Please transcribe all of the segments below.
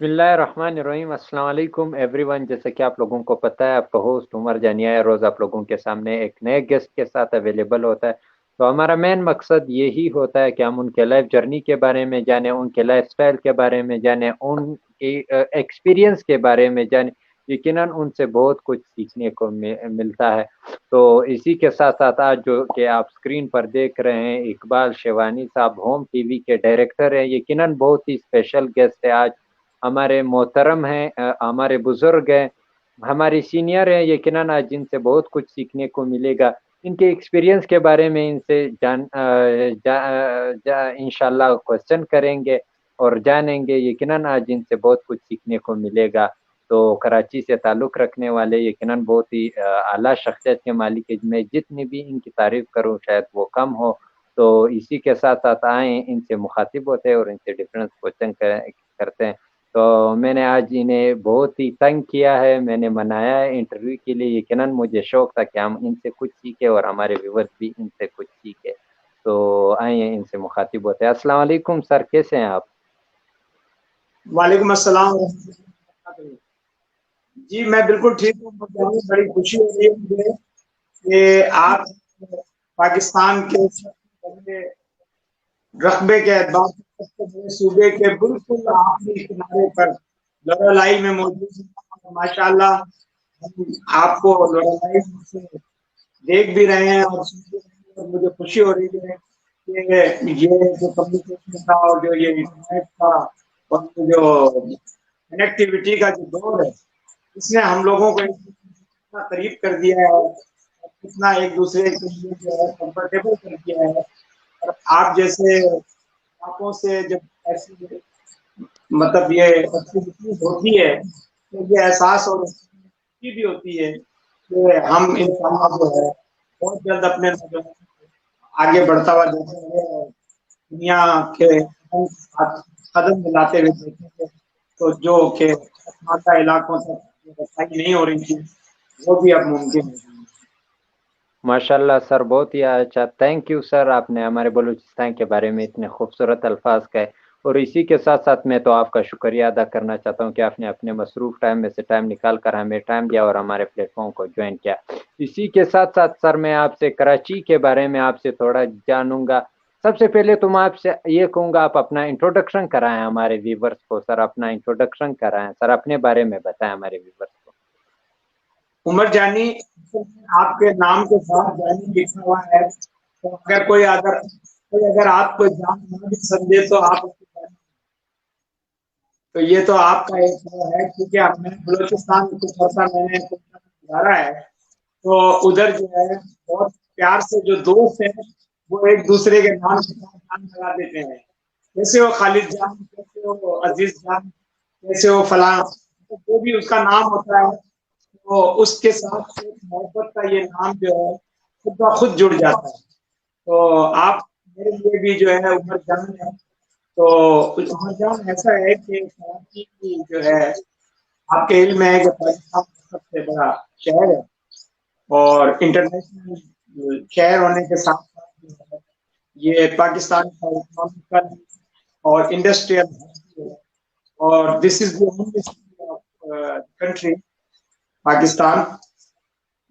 بسم اللہ الرحمن الرحیم۔ السلام علیکم ایوری ون۔ جیسا کہ آپ لوگوں کو پتہ ہے، آپ کا ہوسٹ عمر جانیہ روز آپ لوگوں کے سامنے ایک نئے گیسٹ کے ساتھ اویلیبل ہوتا ہے۔ تو ہمارا مین مقصد یہی ہوتا ہے کہ ہم ان کے لائف جرنی کے بارے میں جانیں، ان کے لائف سٹائل کے بارے میں جانیں، ان کی ایکسپیرینس کے بارے میں جانیں۔ یقیناً ان سے بہت کچھ سیکھنے کو ملتا ہے۔ تو اسی کے ساتھ ساتھ آج جو کہ آپ اسکرین پر دیکھ رہے ہیں، اقبال شیوانی صاحب ہوم ٹی وی کے ڈائریکٹر ہیں۔ یقیناً بہت ہی اسپیشل گیسٹ ہے آج، ہمارے محترم ہیں، ہمارے بزرگ ہیں، ہمارے سینئر ہیں۔ یقیناً آج ان سے بہت کچھ سیکھنے کو ملے گا۔ ان کے ایکسپیرینس کے بارے میں ان سے انشاءاللہ کوشچن کریں گے اور جانیں گے۔ یقیناً آج ان سے بہت کچھ سیکھنے کو ملے گا۔ تو کراچی سے تعلق رکھنے والے یقیناً بہت ہی اعلیٰ شخصیت کے مالک ہیں۔ میں جتنی بھی ان کی تعریف کروں شاید وہ کم ہو۔ تو اسی کے ساتھ ساتھ آئیں، ان سے مخاطب ہوتے ہیں اور ان سے ڈفرینس کوشچن کرتے ہیں۔ تو میں نے آج انہیں بہت ہی تنگ کیا ہے، میں نے منایا ہے انٹرویو کے لیے۔ یقیناً مجھے شوق تھا کہ ہم ان سے کچھ سیکھیں اور ہمارے ویورز بھی ان سے کچھ سیکھیں۔ تو آئیں ان سے مخاطب ہوتے ہیں۔ السلام علیکم سر، کیسے ہیں آپ؟ وعلیکم السلام ورحمۃ اللہ وبرکاتہ۔ جی میں بالکل ٹھیک ہوں، بڑی خوشی ہو رہی ہے مجھے کہ آپ پاکستان کے رقبے کے اعتبار سے سب سے بڑے صوبے کے بالکل آخری کنارے پر لورالائی میں موجود ہیں۔ ماشاء اللہ آپ کو لورالائی سے دیکھ بھی رہے ہیں اور سن بھی رہے ہیں، اور مجھے خوشی ہو رہی ہے کہ یہ جو کمیونیکیشن کا اور جو یہ انٹرنیٹ کا اور جو کنیکٹیوٹی کا جو دور ہے، اس نے ہم لوگوں کو اتنا قریب کر دیا ہے اور اتنا ایک دوسرے کے لیے جو ہے کمفرٹیبل کر دیا ہے۔ اور آپ جیسے آنکھوں سے جب ایسی مطلب یہ ایکٹیویٹیز ہوتی ہے تو یہ احساس اور خوشی بھی ہوتی ہے کہ ہم انسان جو ہے بہت جلد اپنے آگے بڑھتا ہوا دیکھیں گے اور دنیا کے قدم ملاتے ہوئے دیکھیں گے، تو جو کہ ماتا علاقوں تک رسائی نہیں ہو رہی تھی وہ بھی اب ممکن ہے۔ ماشاءاللہ سر، بہت ہی اچھا، تھینک یو سر، آپ نے ہمارے بلوچستان کے بارے میں اتنے خوبصورت الفاظ کہے۔ اور اسی کے ساتھ ساتھ میں تو آپ کا شکریہ ادا کرنا چاہتا ہوں کہ آپ نے اپنے مصروف ٹائم میں سے ٹائم نکال کر ہمیں ٹائم دیا اور ہمارے پلیٹ فارم کو جوائن کیا۔ اسی کے ساتھ ساتھ سر میں آپ سے کراچی کے بارے میں آپ سے تھوڑا جانوں گا۔ سب سے پہلے تو میں آپ سے یہ کہوں گا، آپ اپنا انٹروڈکشن کرائیں ہمارے ویورز کو۔ سر اپنا انٹروڈکشن کرائیں، سر اپنے بارے میں بتائیں ہمارے ویورز کو۔ عمر جانی آپ کے نام کے ساتھ جانی لکھا ہوا ہے، تو اگر کوئی آپ کو جان نہ بھی سمجھے تو آپ تو یہ تو آپ کا ایک وہ ہے، کیونکہ آپ نے بلوچستان میں کچھ عرصہ میں نے گزارا ہے، تو ادھر جو ہے بہت پیار سے جو دوست ہیں وہ ایک دوسرے کے نام کے ساتھ جان لگا دیتے ہیں، جیسے وہ خالد جان، جیسے وہ عزیز جان، جیسے وہ فلاں، جو بھی اس کا نام ہوتا ہے تو اس کے ساتھ ایک محبت کا یہ نام جو ہے خود بخود جڑ جاتا ہے۔ تو آپ میرے لیے بھی جو ہے عمر جان ہے۔ تو عمر جان ایسا ہے کہ کراچی کی جو ہے آپ کے علم میں ہے کہ پاکستان کا سب سے بڑا شہر ہے، اور انٹرنیشنل شہر ہونے کے ساتھ ساتھ یہ پاکستان کا اکنامیکل اور انڈسٹریل ہے، اور this is the country Pakistan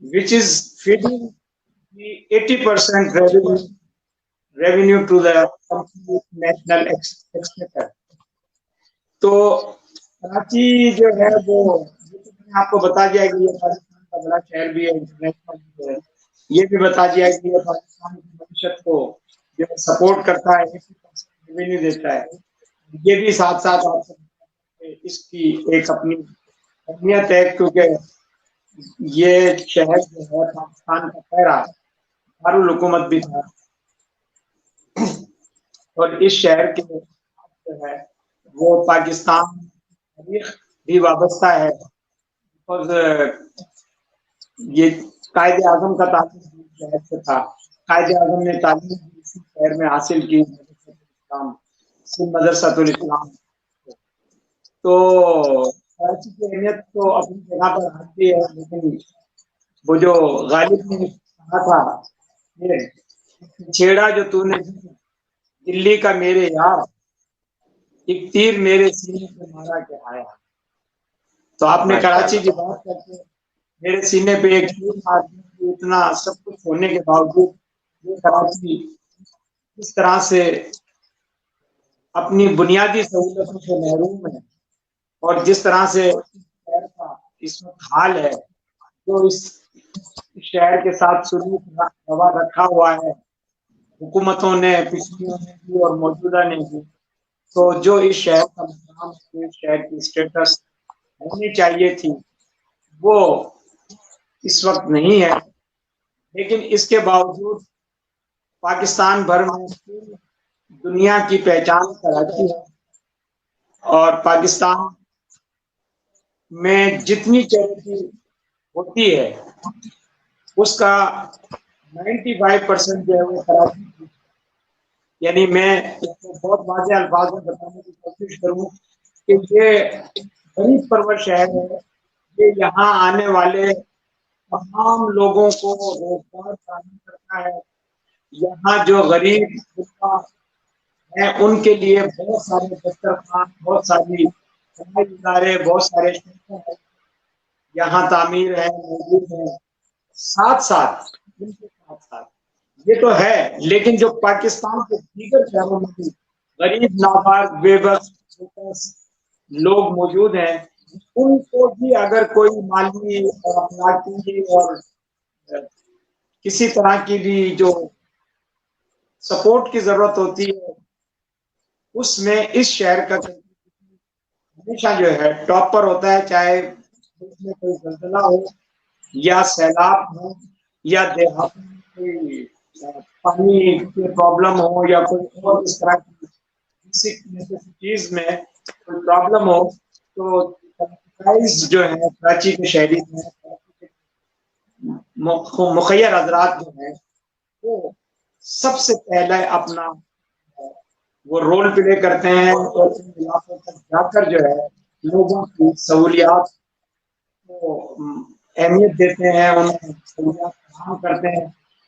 which is feeding the 80% revenue to the national exchequer۔ تو کراچی جو ہے وہ میں نے آپ کو بتا دیا کہ یہ پاکستان کا بڑا شہر بھی ہے، انٹرنیشنل بھی ہے، یہ بھی بتا دیا کہ یہ پاکستان کی معیشت کو جو سپورٹ کرتا ہے، 80% ریونیو دیتا ہے۔ یہ بھی ساتھ ساتھ آپ کو اس کی ایک اپنی اہمیت ہے، کیونکہ یہ شہر جو ہے پاکستان کا پہلا دارالحکومت بھی تھا، اور اس شہر کے جو ہے وہ پاکستان تاریخ بھی وابستہ ہے، یہ قائد اعظم کا تعلق بھی شہر سے تھا۔ قائد اعظم نے تعلیم اسی شہر میں حاصل کی، مدرسۃ الاسلام۔ تو کراچی کی اہمیت تو اپنی جگہ پر رکھتی ہے، لیکن وہ جو غالب نے کہا تھا چھیڑا جو تو نے دلی کا میرے یار، ایک تیر میرے سینے پہ مارا کے آیا. تو آپ نے کراچی کی بات کرتے میرے سینے پہ ایک تیر مار دی. اتنا سب کچھ ہونے کے باوجود یہ کراچی اس طرح سے اپنی بنیادی سہولتوں سے محروم ہے اور جس طرح سے شہر کا اس وقت حال ہے, جو اس شہر کے ساتھ سلوک روا رکھا ہوا ہے حکومتوں نے, پچھلیوں نے بھی اور موجودہ نے بھی, تو جو اس شہر کا مقام, اس شہر کی اسٹیٹس ہونی چاہیے تھی وہ اس وقت نہیں ہے. لیکن اس کے باوجود پاکستان بھر میں دنیا کی پہچان کراچی ہے اور پاکستان میں جتنی چیریٹی ہوتی ہے اس کا 95% جو ہے وہ کراچی کی. یعنی میں اس کو بہت واضح الفاظ میں بتانے کی کوشش کروں کہ یہ غریب پرور شہر ہے, یہ یہاں آنے والے تمام لوگوں کو روزگار فراہم کرتا ہے. یہاں جو غریب طبقہ ہے ان کے لیے بہت سارے دسترخوان, بہت ساری سماجی ادارے, بہت سارے یہاں تعمیر ہے, موجود ہے. ساتھ ساتھ ان کے ساتھ ساتھ یہ تو ہے, لیکن جو پاکستان کے دیگر شہروں میں بھی غریب, ناباز, بے بس لوگ موجود ہیں, ان کو بھی اگر کوئی مالی اور اخلاقی اور کسی طرح کی بھی جو سپورٹ کی ضرورت ہوتی ہے, اس میں اس شہر کا ہمیشہ جو ہے ٹاپ پر ہوتا ہے. چاہے اس میں کوئی زلزلہ ہو یا سیلاب ہو یا دیہات میں کوئی پانی کی پرابلم ہو یا کوئی اور اس طرح کی چیز میں کوئی پرابلم ہو, تو جو ہے کراچی کے شہری ہیں, مخیر حضرات جو ہیں وہ سب سے پہلے اپنا وہ رول پلے کرتے ہیں اور ان علاقوں تک جا کر جو ہے لوگوں کی سہولیات کو اہمیت دیتے ہیں, انہیں سہولیات فراہم کرتے ہیں.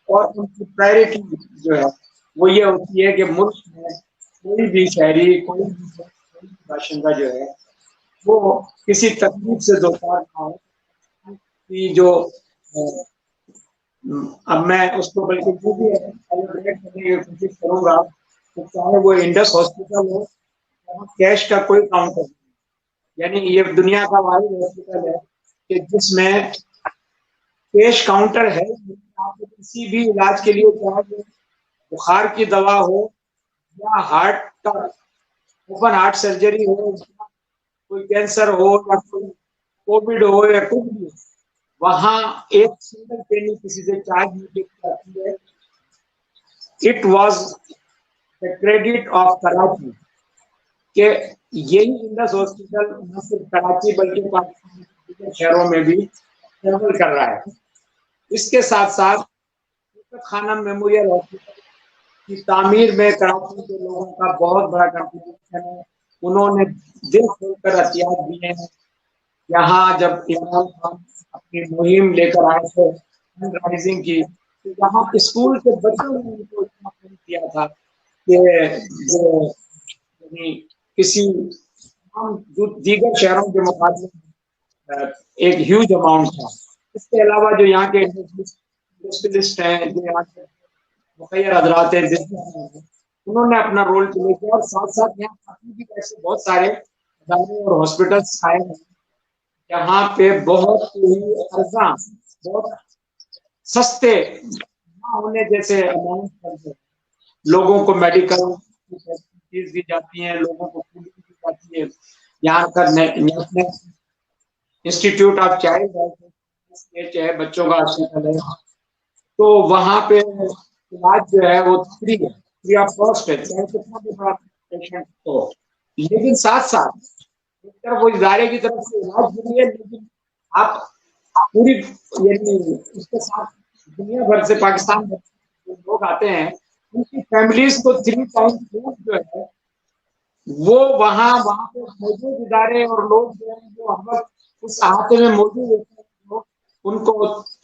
اور ان کی پرائرٹی جو ہے وہ یہ ہوتی ہے کہ ملک میں کوئی بھی شہری, کوئی بھی باشندہ جو ہے وہ کسی تکلیف سے دوچار نہ ہو. کہ جو اب میں اس کو بلکہ جو بھی ایلوبریٹ کرنے کی کوشش کروں گا, تو چاہے وہ انڈس ہاسپٹل ہو, کیش کا کوئی کاؤنٹر نہیں. یعنی یہ دنیا کا واحد ہاسپٹل ہے کہ جس میں کیش کاؤنٹر ہے. آپ کسی بھی علاج کے لیے, چاہے بخار کی دوا ہو یا ہارٹ کا اوپن ہارٹ سرجری ہو, کوئی کینسر ہو یا کوئی کووڈ ہو یا کچھ بھی, وہاں ایک سنگل پینی کسی سے چارج نہیں جاتی ہے. It was the credit of Karachi کہ یہی انڈس ہاسپٹل نہ صرف کراچی بلکہ پاکستان کے شہروں میں بھی ٹریول کر رہا ہے. اس کے ساتھ ساتھ خانہ میموریل ہاسپٹل کی تعمیر میں کراچی کے لوگوں کا بہت بڑا کنٹریبیوشن ہے. انہوں نے دل کھول کر عطیات دیے ہیں. یہاں جب عمران خان اپنی مہم لے کر آئے تھے فنڈ رائزنگ کی, تو یہاں اسکول کے بچوں نے ان کو اتنا فنڈ کیا تھا کہ جو کسی دیگر شہروں کے مقابلے میں ایک ہیوج اماؤنٹ تھا. اس کے علاوہ جو یہاں کے انڈسٹریلسٹ ہیں, جو یہاں کے مخیر حضرات ہیں, انہوں نے اپنا رول پلے کیا. اور ساتھ ساتھ یہاں بھی ایسے بہت سارے ادارے اور ہاسپٹلس آئے ہیں جہاں پہ بہت ہی ارزاں, بہت سستے نہ ہونے جیسے اماؤنٹ پر لوگوں کو میڈیکل فیس دی جاتی ہیں, لوگوں کو فوڈ دی جاتی ہے. یہاں کا national institute of child health ہے, بچوں کا ہاسپٹل ہے, تو وہاں پہ علاج جو ہے وہ فری ہے, فری آف کاسٹ ہے, چاہے کتنا بھی بڑا پیشنٹ ہو. لیکن ساتھ ساتھ ایک طرف وہ ادارے کی طرف سے علاج ملی ہے, لیکن آپ پوری یعنی اس کے ساتھ دنیا بھر سے پاکستان بھر لوگ آتے ہیں, ان کی فیملیز کو 3 ٹائم فوڈ جو ہے وہ وہاں پہ موجود ادارے اور لوگ جو ہیں جو ہم اس احاطے میں موجود ہوتے ہیں, ان کو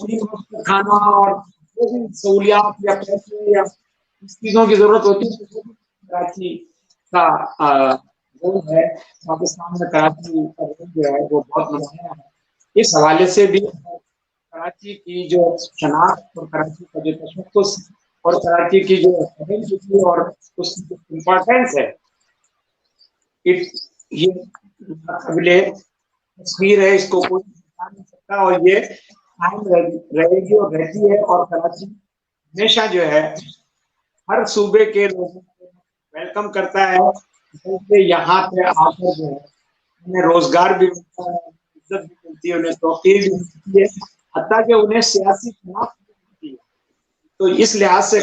3 وقت کھانا اور جو بھی سہولیات یا پیسے یا اس چیزوں کی ضرورت ہوتی ہے کراچی کا رول ہے پاکستان میں کراچی کا رول جو ہے وہ بہت نمایاں ہے. اس حوالے سے بھی کراچی کی جو شناخت اور کراچی کا جو تشخص اور کراچی کی جو آئیڈینٹی اور اس کی جو امپورٹینس ہے یہ قابل تصویر ہے. اس کو کوئی بتا نہیں سکتا اور یہ قائم رہے گی اور رہتی ہے. اور کراچی ہمیشہ جو ہے ہر صوبے کے لوگوں کو ویلکم کرتا ہے. یہاں پہ آ کر جو ہے انہیں روزگار بھی ملتا ہے, عزت بھی ملتی ہے, انہیں توقیر بھی ملتی ہے, حتیٰ کہ انہیں سیاسی شناخت بھی ملتی ہے. تو اس لحاظ سے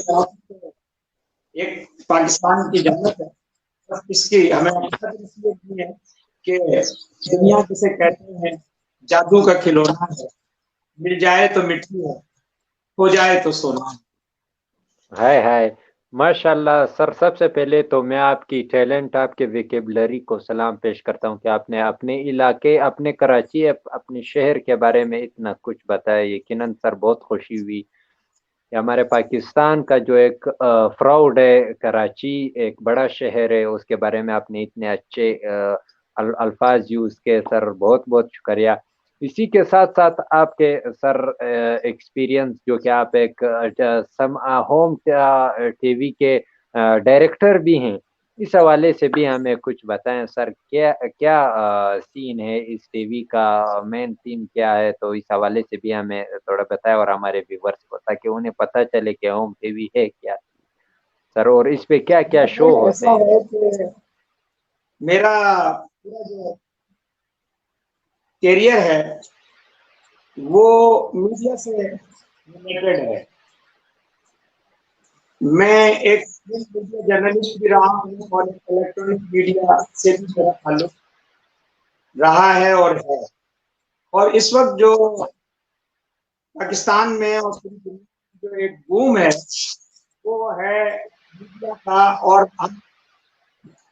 ایک پاکستان کی جنت ہے. اس کی ہمیں نہیں ہے کہ دنیا جسے کہتے ہیں جادو کا کھلونا ہے, مل جائے تو مٹی ہے, ہو جائے تو سونا. ہائے ماشاء اللہ سر. سب سے پہلے تو میں آپ کی ٹیلنٹ, آپ کے ویکیبلری کو سلام پیش کرتا ہوں کہ آپ نے اپنے علاقے, اپنے کراچی, اپنے شہر کے بارے میں اتنا کچھ بتایا. یقیناً سر بہت خوشی ہوئی کہ ہمارے پاکستان کا جو ایک پراؤڈ ہے, کراچی ایک بڑا شہر ہے, اس کے بارے میں آپ نے اتنے اچھے الفاظ یوز کیے سر. بہت بہت شکریہ. اسی کے ساتھ ساتھ آپ کے سر ایکسپیرینس جو کہ آپ ایک ہوم ٹی وی کے ڈائریکٹر بھی ہیں, اس حوالے سے بھی ہمیں کچھ بتائیں سر. کیا سین ہے اس ٹی وی کا, مین تھیم کیا ہے, تو اس حوالے سے بھی ہمیں تھوڑا بتائیں اور ہمارے ویورز کو, تاکہ انہیں پتہ چلے کہ ہوم ٹی وی ہے کیا سر, اور اس پہ کیا کیا شو ہوتے ہیں. ایسا ہے کہ میرا پورا جو کیریئر ہے وہ میڈیا سے ریلیٹڈ ہے. میں ایک میڈیا جرنلسٹ بھی رہا ہوں اور الیکٹرانک میڈیا سے بھی میرا تعلق رہا ہے اور ہے. اور اس وقت جو پاکستان میں اور پوری دنیا میں جو ایک بوم ہے وہ ہے میڈیا کا, اور ہم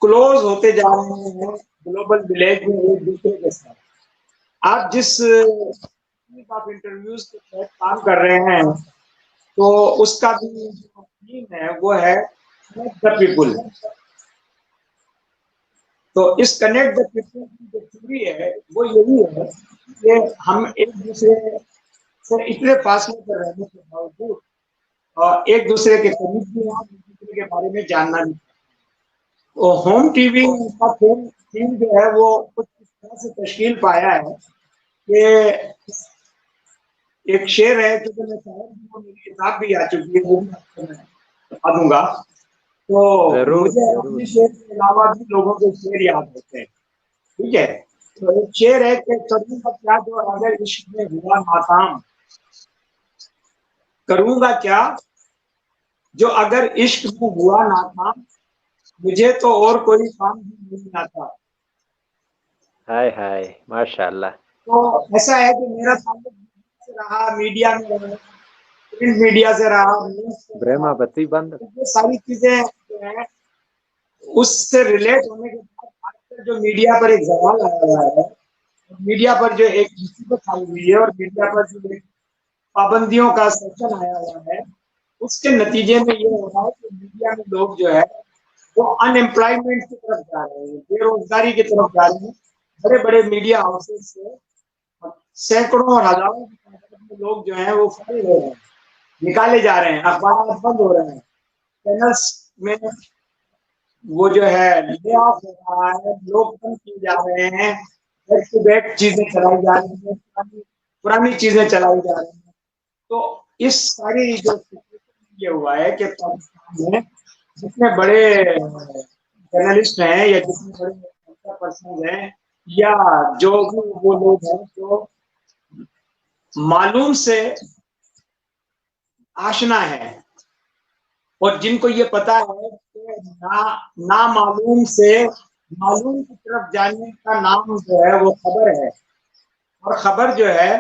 کلوز ہوتے جا رہے ہیں گلوبل ولیج میں ایک دوسرے کے ساتھ. آپ جس آپ انٹرویوز کے تحت کام کر رہے ہیں تو اس کا بھی جو تھیم ہے وہ ہے کنیکٹ دا پیپل. تو اس کنیکٹ دا پیپل کی جو تھیوری ہے وہ یہی ہے کہ ہم ایک دوسرے سے اتنے فاصلے پر رہنے کے باوجود ایک دوسرے کے قریب بھی ہیں, ایک دوسرے کے بارے میں جاننا بھی. ہوم ٹی وی کا تھیم جو ہے وہ کچھ اس طرح سے تشکیل پایا ہے کہ ایک شعر ہے جو میں شاید میری کتاب بھی آ چکی ہے, وہ بھی بتا دوں گا. تو ضرور مجھے ضرور. اپنے شعر کے علاوہ بھی لوگوں کے شعر یاد ہوتے ہیں, ٹھیک ہے. تو ایک شعر ہے کہ کروں گا کیا جو اگر عشق میں ہوا ناکام, کروں گا کیا جو اگر عشق میں ہوا ناکام, مجھے تو اور کوئی کام بھی نہیں آتا. ہائے ماشاء اللہ. تو ایسا ہے کہ میرا تعلق سے رہا, میڈیا میں رہا, پرنٹ میڈیا سے رہا, نیوز سے برہما رہا. بتی بند. یہ ساری چیزیں جو ہیں اس سے ریلیٹ ہونے کے بعد جو میڈیا پر ایک زوال آیا ہوا ہے, میڈیا پر جو ایک مصیبت آئی ہوئی ہے, اور میڈیا پر جو ایک پابندیوں کا سیکشن آیا ہوا ہے, اس کے نتیجے میں یہ ہو رہا ہے کہ میڈیا میں لوگ جو ہے وہ ان امپلائمنٹ کی طرف جا رہے ہیں, بے روزگاری کی طرف جا رہے ہیں. بڑے بڑے میڈیا ہاؤسز سے سینکڑوں اور ہزاروں کی تعداد میں لوگ جو ہیں وہ فارغ ہو رہے ہیں, نکالے جا رہے ہیں, اخبارات بند ہو رہے ہیں, چینلس میں وہ جو ہے لے آف ہو رہا ہے, لوگ بند کیے جا رہے ہیں, بیک ٹو بیک چیزیں چلائی جا رہی ہیں, پرانی چیزیں چلائی جا رہی ہیں. تو اس ساری جو یہ ہوا ہے کہ پاکستان میں جتنے بڑے جرنلسٹ ہیں یا جتنے بڑے پرسنز ہیں یا جو بھی وہ لوگ ہیں جو معلوم سے آشنا ہے, اور جن کو یہ پتا ہے کہ نامعلوم سے معلوم کی طرف جانے کا نام جو ہے وہ خبر ہے, اور خبر جو ہے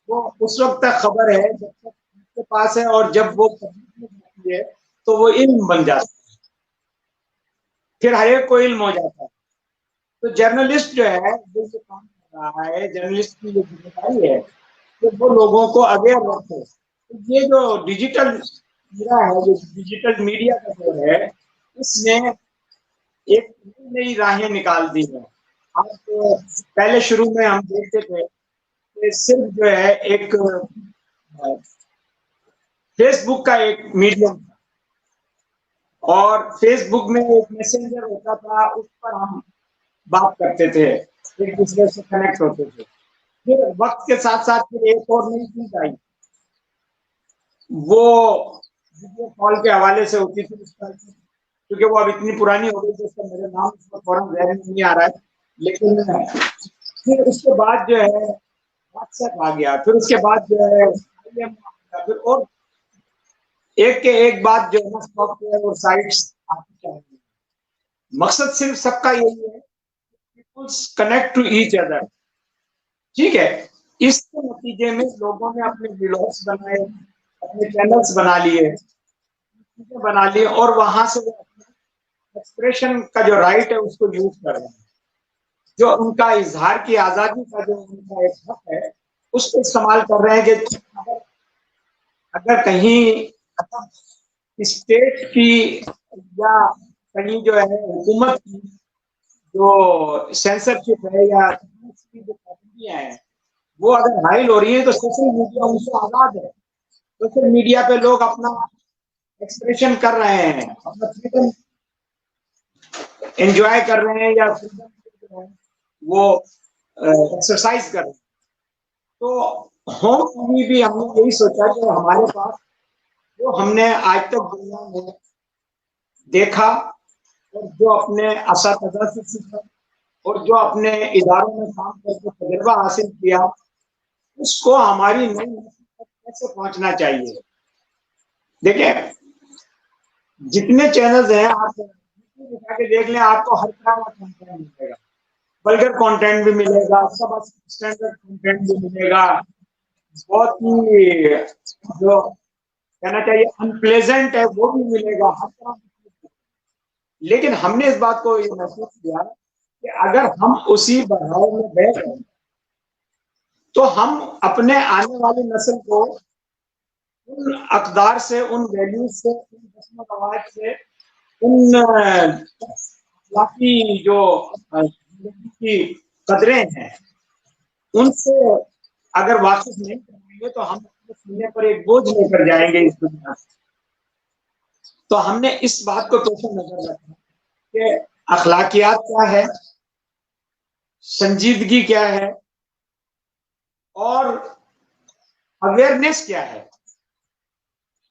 وہ اس وقت تک خبر ہے جب تک اس کے پاس ہے, اور جب وہ جاتی ہے تو وہ علم بن جاتا ہے, پھر ہر ایک کو علم ہو جاتا ہے. تو جرنلسٹ جو ہے جو یہ کام کر رہا ہے, جرنلسٹ کی جو ذمہ داری ہے کہ وہ لوگوں کو اویئر رکھے. یہ جو ڈیجیٹل میڈیا ہے, جو ڈیجیٹل میڈیا کا جو ہے, اس میں ایک نئی راہیں نکال دی ہیں. آپ پہلے شروع میں ہم دیکھتے تھے کہ صرف جو ہے ایک فیس بک کا ایک میڈیم تھا اور فیس بک میں ایک میسنجر ہوتا تھا, اس پر ہم بات کرتے تھے, ایک دوسرے سے کنیکٹ ہوتے تھے. پھر وقت کے ساتھ ساتھ پھر ایک اور نئی چیز آئی, وہ ویڈیو کال کے حوالے سے ہوتی تھی, کیونکہ وہ اب اتنی پرانی ہو گئی جس کا میرے نام اس پر فوراً ذہن میں نہیں آ رہا ہے, لیکن پھر اس کے بعد جو ہے واٹس ایپ آ گیا, پھر اس کے بعد جو ہے پھر اور ایک کے ایک بات جو ہے نا سافٹ ویئر اور سائٹس آتی چاہیے. مقصد صرف سب کا یہی ہے, peoples connect to each other. ٹھیک ہے, اس کے نتیجے میں لوگوں نے اپنے ولاگس بنائے, اپنے چینلز بنا لیے اور وہاں سے وہ ایکسپریشن کا جو رائٹ ہے اس کو یوز کر رہے ہیں. جو ان کا اظہار کی آزادی کا جو ان کا ایک حق ہے اس کو استعمال کر رہے ہیں کہ اگر کہیں اسٹیٹ کی یا کہیں جو ہے حکومت کی جو سینسرشپ ہے یا کی جو پابندیاں ہیں وہ اگر حائل ہو رہی ہیں تو سوشل میڈیا ان سے آزاد ہے. سوشل میڈیا پہ لوگ اپنا ایکسپریشن کر رہے ہیں, اپنا فریڈم انجوائے کر رہے ہیں یا فریڈم وہ ایکسرسائز کر رہے ہیں. تو ہوم ٹی وی بھی ہم نے یہی سوچا کہ ہمارے پاس جو ہم نے آج تک دنیا میں دیکھا اور جو اپنے اساتذہ سے سیکھا اور جو اپنے اداروں میں کام کر کے تجربہ حاصل کیا, اس کو ہماری نئی نسل تک کیسے پہنچنا چاہیے. دیکھیں جتنے چینلز ہیں آپ دکھا کے دیکھ لیں, آپ کو ہر طرح کا کنٹینٹ ملے گا. بلگر کنٹینٹ بھی ملے گا, سب اسٹینڈرڈ کنٹینٹ بھی ملے گا, بہت ہی جو کہنا چاہیے انپلیزنٹ ہے وہ بھی ملے گا, ہر طرح. لیکن ہم نے اس بات کو یہ محسوس کیا کہ اگر ہم اسی بہاؤ میں بیٹھ گئے تو ہم اپنے آنے والی نسل کو ان اقدار سے, ان ویلیوز سے, ان رسم و رواج سے, ان اخلاقی جو زندگی کی قدریں ہیں ان سے اگر واقف نہیں کریں گے تو ہم اپنے سینے پر ایک بوجھ لے کر جائیں گے اس دنیا سے. تو ہم نے اس بات کو پیش نظر رکھا کہ اخلاقیات کیا ہے, سنجیدگی کیا ہے اور اویئرنیس کیا ہے.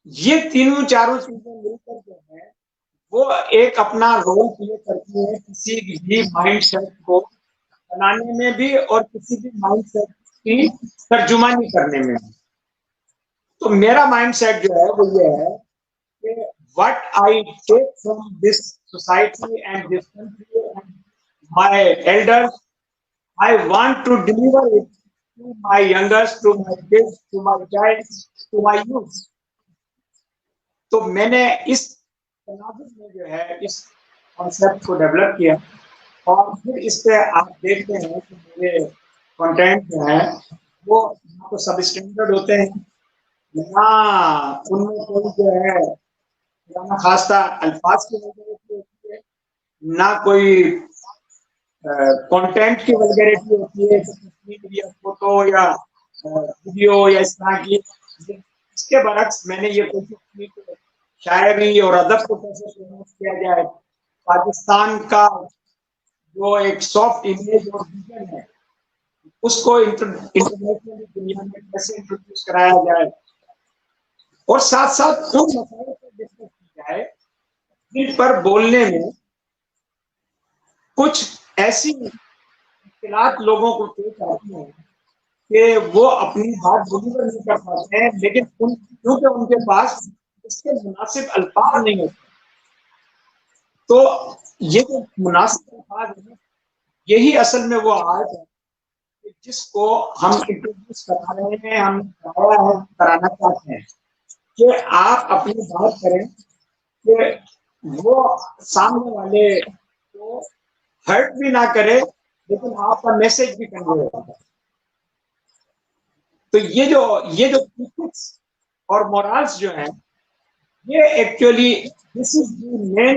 یہ تینوں چاروں چیزیں مل کر جو ہے وہ ایک اپنا رول پلے کرتی ہے کسی بھی مائنڈ سیٹ کو بنانے میں بھی اور کسی بھی مائنڈ سیٹ کی ترجمانی کرنے میں بھی. تو میرا مائنڈ سیٹ جو ہے وہ یہ ہے کہ what I take from this society and this country and my elders, I want to deliver it to my youngest, to my kids, to my child, to my youth. تو میں نے اس تناظر میں جو ہے اس کانسیپٹ کو ڈیولپ کیا اور پھر اس پہ آپ دیکھتے ہیں کہ میرے کنٹینٹ جو ہیں وہ نہ تو سب اسٹینڈرڈ ہوتے ہیں, نہ ان میں کوئی جو ہے خاصہ الفاظ کی ویلگریٹی ہوتی ہے, نہ کوئی کنٹینٹ کی ویلگریٹی ہوتی ہے, تصویر یا فوٹو یا ویڈیو یا اس طرح کی. اس کے برعکس میں نے یہ کوشش کی کہ شاعری اور ادب کو کیسے پروموٹ کیا جائے, پاکستان کا جو ایک سافٹ امیج اور ویژن ہے اس کو انٹرنیشنل دنیا میں کیسے انٹروڈیوس کرایا جائے, اور ساتھ ساتھ ان مسائل پر ڈسکس کی جائے جن پر بولنے میں کچھ ایسی مشکلات لوگوں کو پیش آتی ہیں کہ وہ اپنی بات ڈلیور نہیں کر پاتے ہیں, لیکن کیونکہ ان کے پاس اس کے مناسب الفاظ نہیں ہوتے. تو یہ جو مناسب الفاظ ہیں یہی اصل میں وہ آرٹ ہے جس کو ہم انٹروڈیوس کرا رہے ہیں, ہم کرانا چاہتے ہیں کہ آپ اپنی بات کریں کہ وہ سامنے والے کو ہرٹ بھی نہ کرے لیکن آپ کا میسج بھی کنوے ہوتا ہے. تو یہ جو ایتھکس اور مورالز جو ہیں یہ actually this is the main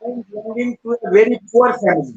belonging to a very poor family.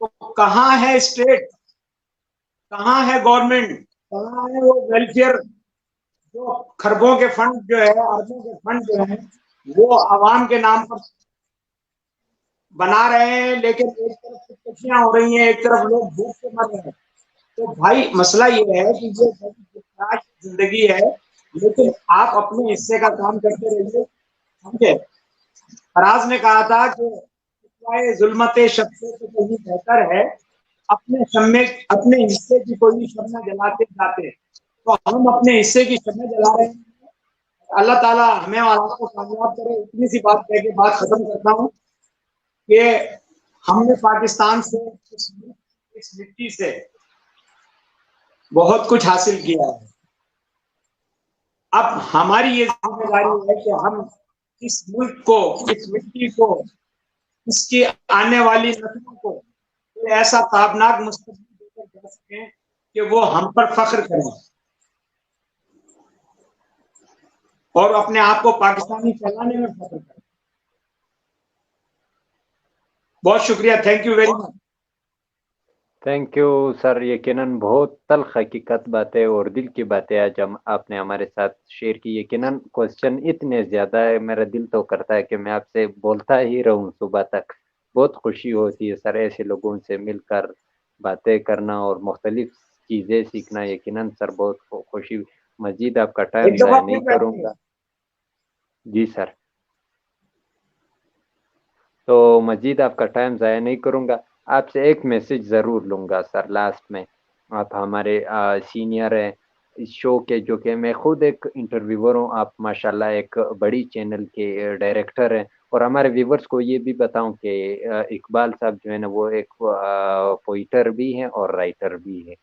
تو کہاں ہے اسٹیٹ, کہاں ہے گورنمنٹ, کہاں ہے وہ ویلفیئر جو خربوں کے فنڈ جو ہے, اربوں کے فنڈ جو ہیں وہ عوام کے نام پر بنا رہے ہیں, لیکن ایک طرف خودکشیاں ہو رہی ہیں, ایک طرف لوگ بھوک سے مر رہے ہیں. تو بھائی مسئلہ یہ ہے کہ یہ زندگی ہے, لیکن آپ اپنے حصے کا کام کرتے رہیے, سمجھے. فراز نے کہا تھا کہ ظلمت شب سے تو کہیں بہتر ہے اپنے حصے کی کوئی شمع جلاتے جاتے. تو ہم اپنے حصے کی شمع جلا رہے ہیں. اللہ تعالیٰ ہمیں والا کو کامیاب کرے. اتنی سی بات کہہ کے بات ختم کرتا ہوں کہ ہم نے پاکستان سے, اس مٹی سے بہت کچھ حاصل کیا ہے. اب ہماری یہ ذمہ داری ہے کہ ہم اس ملک کو, اس مٹی کو, اس کی آنے والی نسلوں کو ایسا تابناک مستقبل دے کر جا سکیں کہ وہ ہم پر فخر کریں اور اپنے آپ کو پاکستانی پھیلانے میں فخر کریں. بہت شکریہ, thank you very much. Thank you sir. یقیناً بہت تلخ حقیقت باتیں اور دل کی باتیں آج آپ نے ہمارے ساتھ شیئر کی. یقیناً کوشچن اتنے زیادہ ہے, میرا دل تو کرتا ہے کہ میں آپ سے بولتا ہی رہوں صبح تک. بہت خوشی ہوتی ہے سر ایسے لوگوں سے مل کر باتیں کرنا اور مختلف چیزیں سیکھنا. یقیناً سر بہت خوشی. مزید آپ کا ٹائم ایک دفعہ ضائع نہیں پھر کروں بیٹھیں. گا. جی سر, تو مزید آپ کا ٹائم ضائع نہیں کروں گا. آپ سے ایک میسج ضرور لوں گا سر لاسٹ میں. آپ ہمارے سینئر ہیں اس شو کے, جو کہ میں خود ایک انٹرویور ہوں. آپ ماشاءاللہ ایک بڑی چینل کے ڈائریکٹر ہیں, اور ہمارے ویورز کو یہ بھی بتاؤں کہ اقبال صاحب جو ہے نا وہ ایک پوئٹر بھی ہیں اور رائٹر بھی ہے.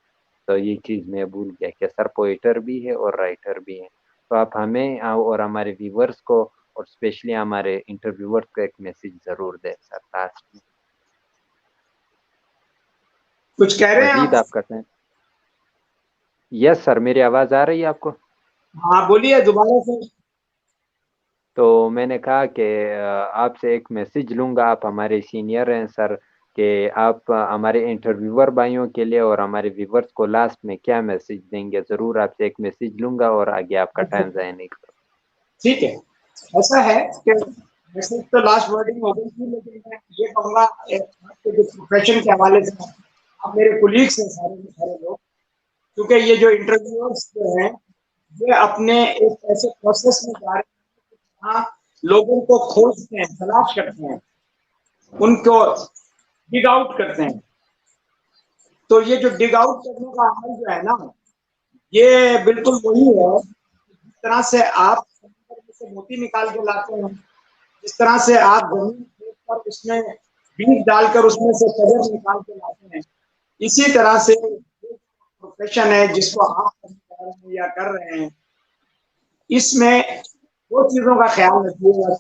تو یہ چیز میں بھول گیا کہ سر پوئٹر بھی ہے اور رائٹر بھی ہے. تو آپ ہمیں اور ہمارے ویورز کو اور اسپیشلی ہمارے انٹرویورز کو ایک میسج ضرور دیں سر لاسٹ میں. کچھ کہہ رہے ہیں مزید آپ کا ٹائم. یس سر, میری آواز آ رہی ہے آپ کو؟ ہاں بولیے دوبارہ سے. تو میں نے کہا کہ آپ سے ایک میسج لوں گا. آپ ہمارے سینئر ہیں سر, کہ آپ ہمارے انٹرویور بھائیوں کے لیے اور ہمارے ویورز کو لاسٹ میں کیا میسج دیں گے. ضرور آپ سے ایک میسج لوں گا اور آگے آپ کا ٹائم ضائع نہیں کروں. ٹھیک ہے, ایسا ہے کہ میسج تو لاسٹ ورڈنگ ہو گئی تھی, لیکن میں یہ کہوں گا آپ کے جو پروفیشن کے حوالے سے, آپ میرے کولیگس ہیں سارے لوگ, کیونکہ یہ جو انٹرویورس جو ہیں یہ اپنے ایک ایسے پروسیس میں جا رہے ہیں جہاں لوگوں کو کھوجتے ہیں, تلاش کرتے ہیں, ان کو ڈگ آؤٹ کرتے ہیں. تو یہ جو ڈگ آؤٹ کرنے کا عمل جو ہے نا, یہ بالکل وہی ہے جس طرح سے آپ سے موتی نکال کے لاتے ہیں, جس طرح سے آپ زمین کھود کر اس میں بیج ڈال کر اس میں سے شجر نکال کے لاتے ہیں. اسی طرح سے پروفیشن ہے جس کو آپ یا کر رہے ہیں, اس میں دو چیزوں کا خیال رکھیے گا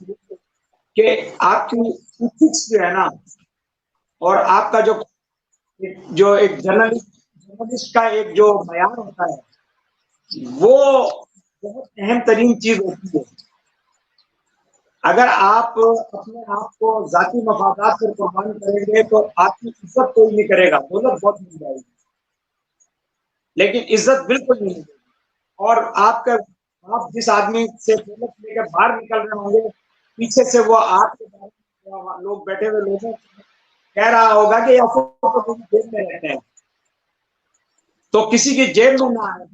کہ آپ کی ایتھکس جو ہے نا, اور آپ کا جو ایک جرنلسٹ کا ایک جو معیار ہوتا ہے وہ بہت اہم ترین چیز ہوتی ہے. اگر آپ اپنے آپ کو ذاتی مفادات پر قربان کریں گے تو آپ کی عزت کوئی نہیں کرے گا. دولت بہت مل جائے گی لیکن عزت بالکل نہیں. اور آپ جس آدمی سے دولت لے کر باہر نکل رہے ہوں گے, پیچھے سے وہ آپ کے لوگ بیٹھے ہوئے لوگوں کہہ رہا ہوگا کہ جیب میں رہتے ہیں, تو کسی کی جیب میں نہ آئے.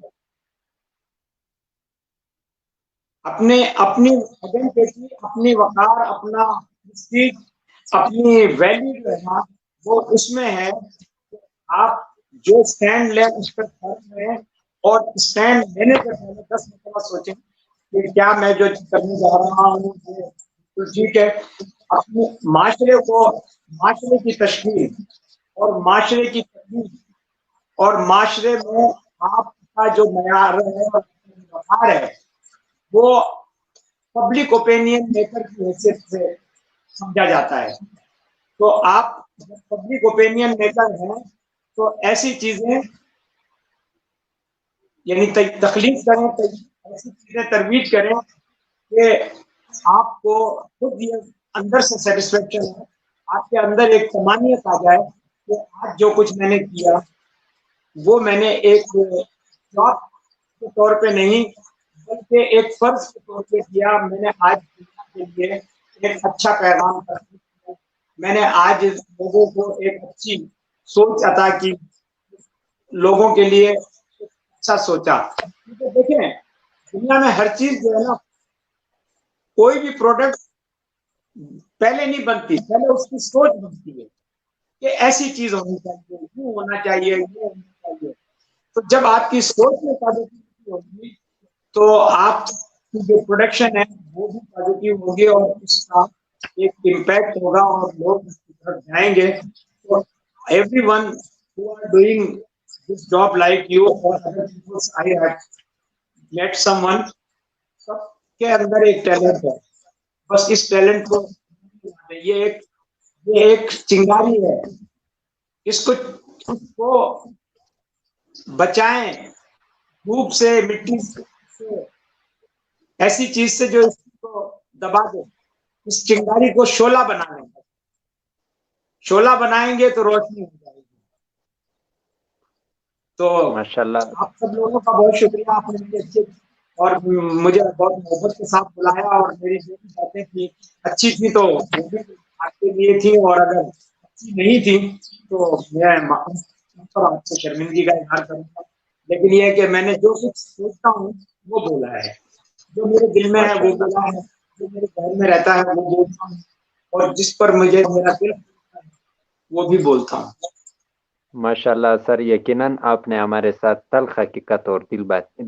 اپنی آئیڈینٹی, اپنی وقار, اپنا اپنی ویلیو جو ہے نا وہ اس میں ہے. آپ جو اسٹینڈ لیں اس پر فرض ہے, اور اسٹینڈ لینے سے پہلے 10 مرتبہ سوچیں کہ کیا میں جو کرنے جا رہا ہوں تو ٹھیک ہے. اپنے معاشرے کی تشکیل اور معاشرے کی تکمیل اور معاشرے میں آپ کا جو معیار ہے اور وقار ہے وہ پبلک اوپینین میکر کی حیثیت سے سمجھا جاتا ہے. تو آپ پبلک اوپینین میکر ہیں تو ایسی چیزیں یعنی تخلیق کریں, ایسی چیزیں ترویج کریں کہ آپ کو خود یہ اندر سے سیٹسفیکشن ہے, آپ کے اندر ایک تمانیت آ جائے کہ آج جو کچھ میں نے کیا وہ میں نے ایک جاب کے طور پہ نہیں بلکہ ایک فرض کے طور پہ کیا. میں نے آج دنیا کے لیے ایک اچھا پیغام ترسیم کیا. میں نے آج لوگوں کو ایک اچھی سوچ عطا کی, لوگوں کے لیے اچھا سوچا. کیونکہ دیکھیں دنیا میں ہر چیز جو ہے نا, کوئی بھی پروڈکٹ پہلے نہیں بنتی, پہلے اس کی سوچ بنتی ہے کہ ایسی چیز ہونی چاہیے, یوں ہونا چاہیے, یہ ہونا چاہیے. تو جب آپ کی سوچ میں پازیٹیوٹی ہوگی تو آپ کی جو پروڈکشن ہے وہ بھی پازیٹیو ہوگی اور اس کا ایک امپیکٹ ہوگا اور لوگ اس کی طرف جائیں گے. تو everyone who are doing this job like you اور other peoples, I have met someone, سب کے اندر ایک ٹیلنٹ ہے. بس اس ٹیلنٹ کو یہ ایک چنگاری ہے, اس کو بچائیں دھوپ سے, مٹی سے, ایسی چیز سے جو اس کو دبا دے. اس چنگاری کو شعلہ بنا لیں, شعلہ بنائیں گے تو روشنی ہو جائے گی. تو ماشاءاللہ. آپ سب لوگوں کا بہت شکریہ, آپ نے مجھے اچھے اور مجھے بہت محبت کے ساتھ بلایا, اور میری جو بھی باتیں تھی اچھی تھی تو وہ بھی آپ کے لیے تھی, اور اگر اچھی نہیں تھی تو میں آپ سے شرمندگی کا اظہار کروں گا. لیکن یہ ہے کہ میں نے جو کچھ سوچتا ہوں وہ بولا ہے, جو میرے دل میں ہے وہ بولا ہے, جو میرے گھر میں رہتا ہے وہ بولتا ہوں, اور جس پر مجھے میرا دل وہ بھی بولتا ہوں. ماشاءاللہ سر, یقیناً آپ نے ہمارے ساتھ تلخ حقیقت اور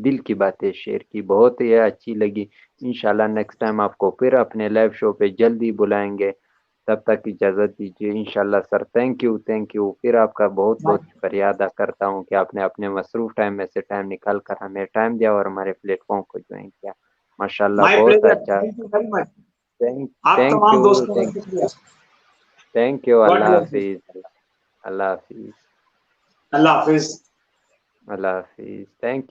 دل کی باتیں شیئر کی, بہت ہی اچھی لگی. انشاءاللہ نیکسٹ ٹائم آپ کو پھر اپنے لائیو شو پہ جلدی بلائیں گے. تب تک اجازت دیجیے. انشاءاللہ سر, تھینک یو. پھر آپ کا بہت بہت شکریہ ادا کرتا ہوں کہ آپ نے اپنے مصروف ٹائم میں سے ٹائم نکال کر ہمیں ٹائم دیا اور ہمارے پلیٹ فارم کو جوائن کیا. ماشاءاللہ مائی بہت پلیزر, اچھا. Thank you very much. آپ تھینک تمام یو. دوستوں کا شکریہ. Thank you. God Allah bless you. حافظ. اللہ حافظ. اللہ حافظ. اللہ حافظ. تھینک